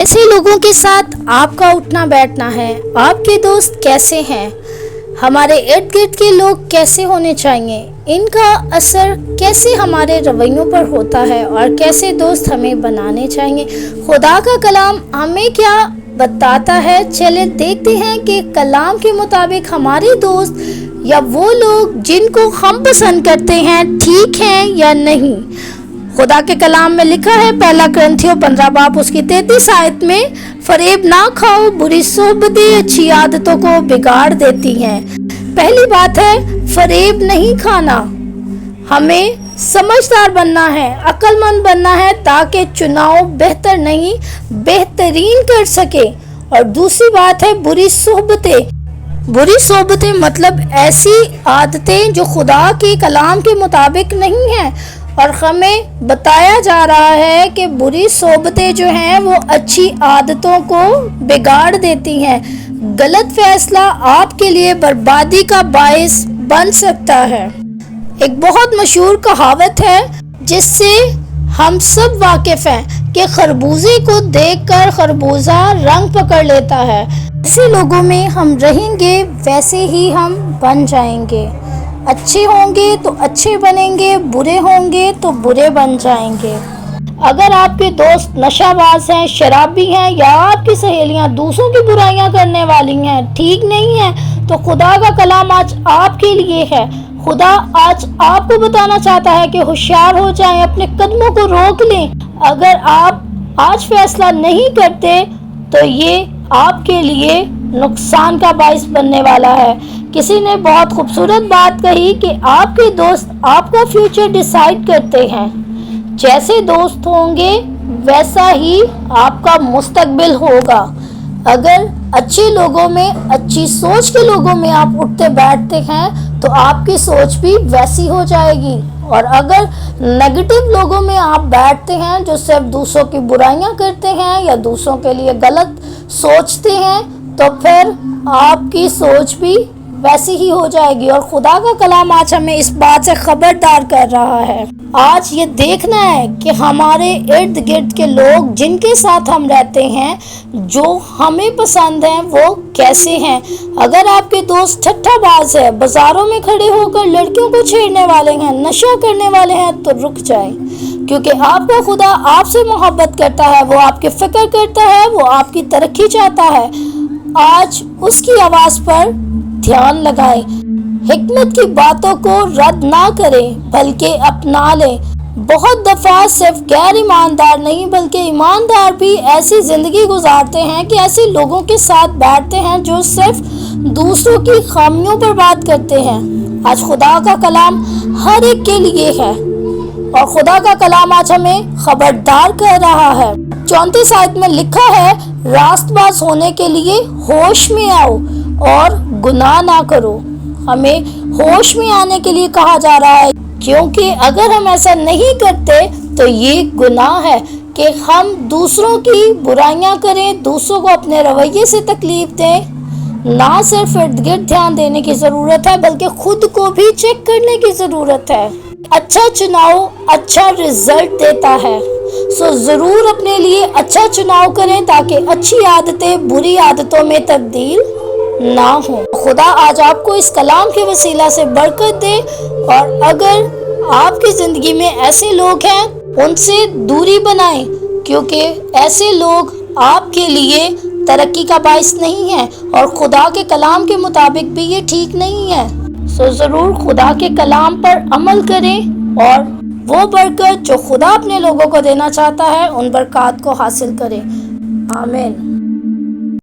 ऐसे लोगों के साथ आपका उठना बैठना है। आपके दोस्त कैसे हैं? हमारे इर्द गिर्द के लोग कैसे होने चाहिए? इनका असर कैसे हमारे रवैयों पर होता है और कैसे दोस्त हमें बनाने चाहिए? खुदा का कलाम हमें क्या बताता है? चले देखते हैं कि कलाम के मुताबिक हमारे दोस्त या वो लोग जिनको हम पसंद करते हैं ठीक हैं या नहीं। खुदा के कलाम में लिखा है, पहला करंथियों 15 बाब उसकी 33 आयत में, फरेब ना खाओ, बुरी सोबतें अच्छी आदतों को बिगाड़ देती हैं। पहली बात है फरेब नहीं खाना। हमें समझदार बनना है, अक्लमंद बनना है ताकि चुनाव बेहतर नहीं बेहतरीन कर सके। और दूसरी बात है बुरी सोबतें। बुरी सोबतें मतलब ऐसी आदतें जो खुदा के कलाम के मुताबिक नहीं हैं। और हमें बताया जा रहा है कि बुरी सोबतें जो हैं वो अच्छी आदतों को बिगाड़ देती हैं। गलत फैसला आपके लिए बर्बादी का बायस बन सकता है। एक बहुत मशहूर कहावत है जिससे हम सब वाकिफ हैं कि खरबूजे को देखकर खरबूजा रंग पकड़ लेता है। ऐसे लोगों में हम रहेंगे वैसे ही हम बन जाएंगे। अच्छे होंगे तो अच्छे बनेंगे, बुरे होंगे तो बुरे बन जाएंगे। अगर आपके दोस्त नशाबाज हैं, शराबी हैं या आपकी सहेलियां दूसरों की बुराइयां करने वाली हैं, ठीक नहीं हैं, तो खुदा का कलाम आज आपके लिए है। खुदा आज आपको बताना चाहता है कि होशियार हो जाएं, अपने कदमों को रोक लें। अगर आप आज फैसला नहीं करते तो ये आपके लिए नुकसान का बायस बनने वाला है। किसी ने बहुत खूबसूरत बात कही कि आपके दोस्त आपका फ्यूचर डिसाइड करते हैं। जैसे दोस्त होंगे वैसा ही आपका मुस्तकबिल होगा। अगर अच्छे लोगों में, अच्छी सोच के लोगों में आप उठते बैठते हैं तो आपकी सोच भी वैसी हो जाएगी। और अगर नेगेटिव लोगों में आप बैठते हैं जो सिर्फ दूसरों की बुराइयां करते हैं या दूसरों के लिए गलत सोचते हैं तो फिर आपकी सोच भी वैसी ही हो जाएगी। और खुदा का कलाम आज हमें इस बात से खबरदार कर रहा है। आज ये देखना है कि हमारे इर्द गिर्द के लोग जिनके साथ हम रहते हैं, जो हमें पसंद हैं, वो कैसे हैं। अगर आपके दोस्त ठट्ठाबाज है, बाजारों में खड़े होकर लड़कियों को छेड़ने वाले हैं, नशा करने वाले हैं, तो रुक जाए, क्योंकि आपका खुदा आपसे मोहब्बत करता है, वो आपकी फिक्र करता है, वो आपकी तरक्की चाहता है। आज उसकी आवाज़ पर ध्यान लगाएं, हिकमत की बातों को रद्द ना करें बल्कि अपना लें। बहुत दफ़ा सिर्फ गैर ईमानदार नहीं बल्कि ईमानदार भी ऐसी ज़िंदगी गुजारते हैं कि ऐसे लोगों के साथ बैठते हैं जो सिर्फ दूसरों की खामियों पर बात करते हैं। आज खुदा का कलाम हर एक के लिए है और खुदा का कलाम आज हमें खबरदार कर रहा है। 34 आयत में लिखा है, रास्तबाज होने के लिए होश में आओ और गुनाह ना करो। हमें होश में आने के लिए कहा जा रहा है, क्योंकि अगर हम ऐसा नहीं करते तो ये गुनाह है कि हम दूसरों की बुराइयां करें, दूसरों को अपने रवैये से तकलीफ दें। ना सिर्फ इर्द गिर्द ध्यान देने की ज़रूरत है बल्कि खुद को भी चेक करने की ज़रूरत है। अच्छा चुनाव अच्छा रिजल्ट देता है, सो ज़रूर अपने लिए अच्छा चुनाव करें ताकि अच्छी आदतें बुरी आदतों में तब्दील ना हो। खुदा आज आपको इस कलाम के वसीला से बरकत दे। और अगर आपकी ज़िंदगी में ऐसे लोग हैं उनसे दूरी बनाएं, क्योंकि ऐसे लोग आपके लिए तरक्की का बायस नहीं है और खुदा के कलाम के मुताबिक भी ये ठीक नहीं है। सो ज़रूर खुदा के कलाम पर अमल करें और वो बरकत जो खुदा अपने लोगों को देना चाहता है उन बरकत को हासिल करें। आमीन।